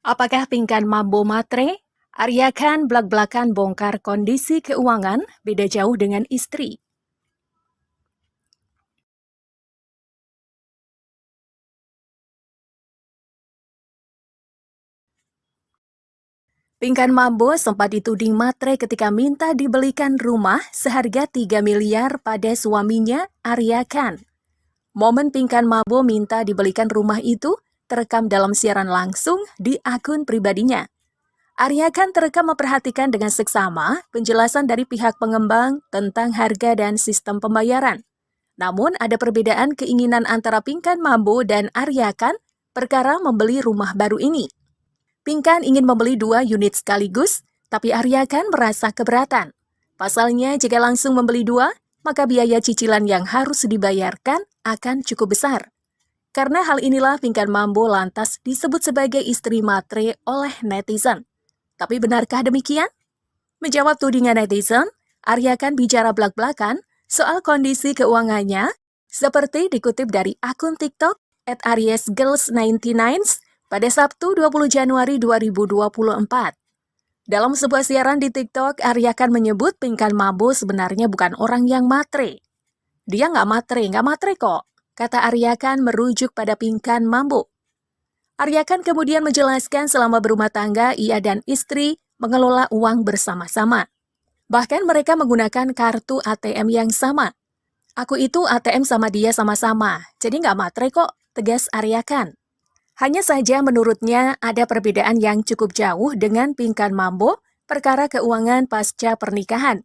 Apakah Pinkan mambo matre? Arya Khan blak-blakan bongkar kondisi keuangan beda jauh dengan istri. Pinkan Mambo sempat dituding matre ketika minta dibelikan rumah seharga 3 miliar pada suaminya, Arya Khan. Momen Pinkan Mambo minta dibelikan rumah itu terekam dalam siaran langsung di akun pribadinya. Arya Khan terekam memperhatikan dengan seksama penjelasan dari pihak pengembang tentang harga dan sistem pembayaran. Namun ada perbedaan keinginan antara Pinkan Mambo dan Arya Khan perkara membeli rumah baru ini. Pinkan ingin membeli 2 unit sekaligus, tapi Arya Khan merasa keberatan. Pasalnya, jika langsung membeli 2, maka biaya cicilan yang harus dibayarkan akan cukup besar. Karena hal inilah Pinkan Mambo lantas disebut sebagai istri matre oleh netizen. Tapi benarkah demikian? Menjawab tudingan netizen, Arya Khan bicara belak-belakan soal kondisi keuangannya, seperti dikutip dari akun TikTok @aryesgirls99 pada Sabtu 20 Januari 2024. Dalam sebuah siaran di TikTok, Arya Khan menyebut Pinkan Mambo sebenarnya bukan orang yang matre. Dia nggak matre kok, kata Arya Khan merujuk pada Pinkan Mambo. Arya Khan kemudian menjelaskan selama berumah tangga, ia dan istri mengelola uang bersama-sama. Bahkan mereka menggunakan kartu ATM yang sama. Aku itu ATM sama dia sama-sama, jadi nggak matre kok, tegas Arya Khan. Hanya saja menurutnya ada perbedaan yang cukup jauh dengan Pinkan Mambo perkara keuangan pasca pernikahan.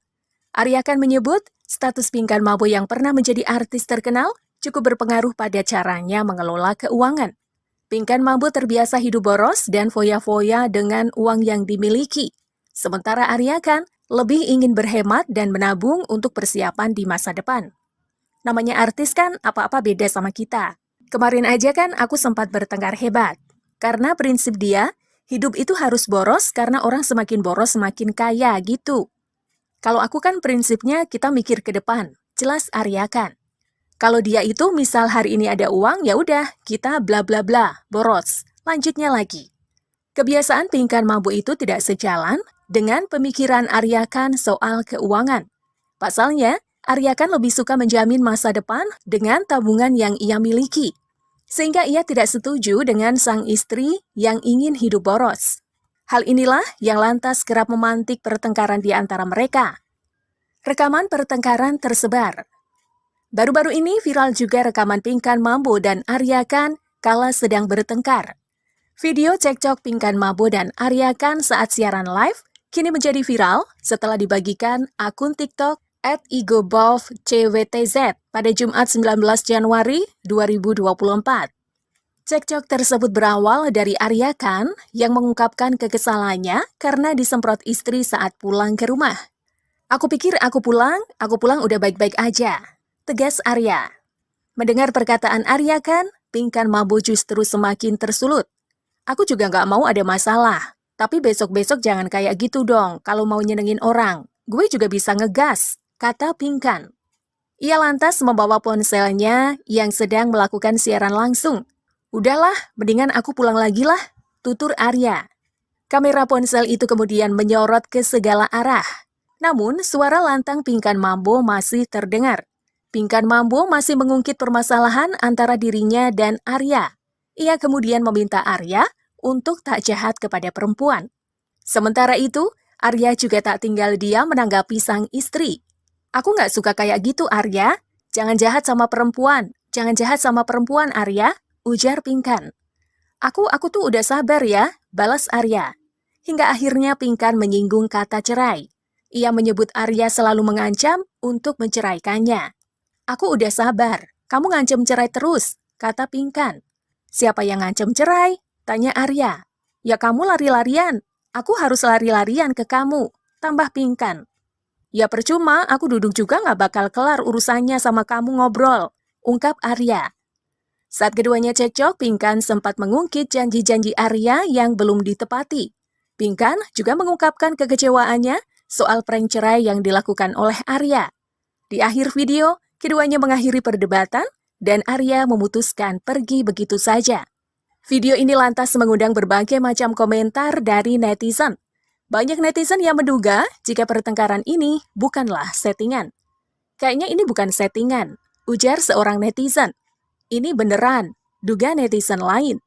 Arya Khan menyebut status Pinkan Mambo yang pernah menjadi artis terkenal cukup berpengaruh pada caranya mengelola keuangan. Pinkan Mambo terbiasa hidup boros dan foya-foya dengan uang yang dimiliki. Sementara Arya Khan lebih ingin berhemat dan menabung untuk persiapan di masa depan. Namanya artis kan apa-apa beda sama kita. Kemarin aja kan aku sempat bertengkar hebat. Karena prinsip dia, hidup itu harus boros karena orang semakin boros semakin kaya gitu. Kalau aku kan prinsipnya kita mikir ke depan, jelas Arya Khan. Kalau dia itu misal hari ini ada uang, ya udah kita bla bla bla, boros. Lanjutnya lagi. Kebiasaan Pinkan Mambo itu tidak sejalan dengan pemikiran Arya Khan soal keuangan. Pasalnya, Arya Khan lebih suka menjamin masa depan dengan tabungan yang ia miliki. Sehingga ia tidak setuju dengan sang istri yang ingin hidup boros. Hal inilah yang lantas kerap memantik pertengkaran di antara mereka. Rekaman pertengkaran tersebar. Baru-baru ini viral juga rekaman Pinkan Mambo dan Arya Khan kala sedang bertengkar. Video cekcok Pinkan Mambo dan Arya Khan saat siaran live kini menjadi viral setelah dibagikan akun TikTok @igobovcwtz pada Jumat 19 Januari 2024. Cekcok tersebut berawal dari Arya Khan yang mengungkapkan kekesalannya karena disemprot istri saat pulang ke rumah. Aku pikir aku pulang udah baik-baik aja, tegas Arya. Mendengar perkataan Arya Khan, Pinkan Mambo justru semakin tersulut. Aku juga nggak mau ada masalah, tapi besok-besok jangan kayak gitu dong kalau mau nyenengin orang. Gue juga bisa ngegas, kata Pinkan. Ia lantas membawa ponselnya yang sedang melakukan siaran langsung. Udahlah, mendingan aku pulang lagi lah, tutur Arya. Kamera ponsel itu kemudian menyorot ke segala arah. Namun, suara lantang Pinkan Mambo masih terdengar. Pinkan Mambo masih mengungkit permasalahan antara dirinya dan Arya. Ia kemudian meminta Arya untuk tak jahat kepada perempuan. Sementara itu, Arya juga tak tinggal diam menanggapi sang istri. Aku nggak suka kayak gitu, Arya. Jangan jahat sama perempuan. Jangan jahat sama perempuan, Arya, ujar Pinkan. Aku tuh udah sabar ya, balas Arya. Hingga akhirnya Pinkan menyinggung kata cerai. Ia menyebut Arya selalu mengancam untuk menceraikannya. Aku udah sabar, kamu ngancam cerai terus, kata Pinkan. Siapa yang ngancam cerai? Tanya Arya. Ya kamu lari-larian, aku harus lari-larian ke kamu, tambah Pinkan. Ya percuma, aku duduk juga nggak bakal kelar urusannya sama kamu ngobrol, ungkap Arya. Saat keduanya cekcok, Pinkan sempat mengungkit janji-janji Arya yang belum ditepati. Pinkan juga mengungkapkan kekecewaannya soal prank cerai yang dilakukan oleh Arya. Di akhir video, keduanya mengakhiri perdebatan dan Arya memutuskan pergi begitu saja. Video ini lantas mengundang berbagai macam komentar dari netizen. Banyak netizen yang menduga jika pertengkaran ini bukanlah settingan. Kayaknya ini bukan settingan, ujar seorang netizen. Ini beneran, duga netizen lain.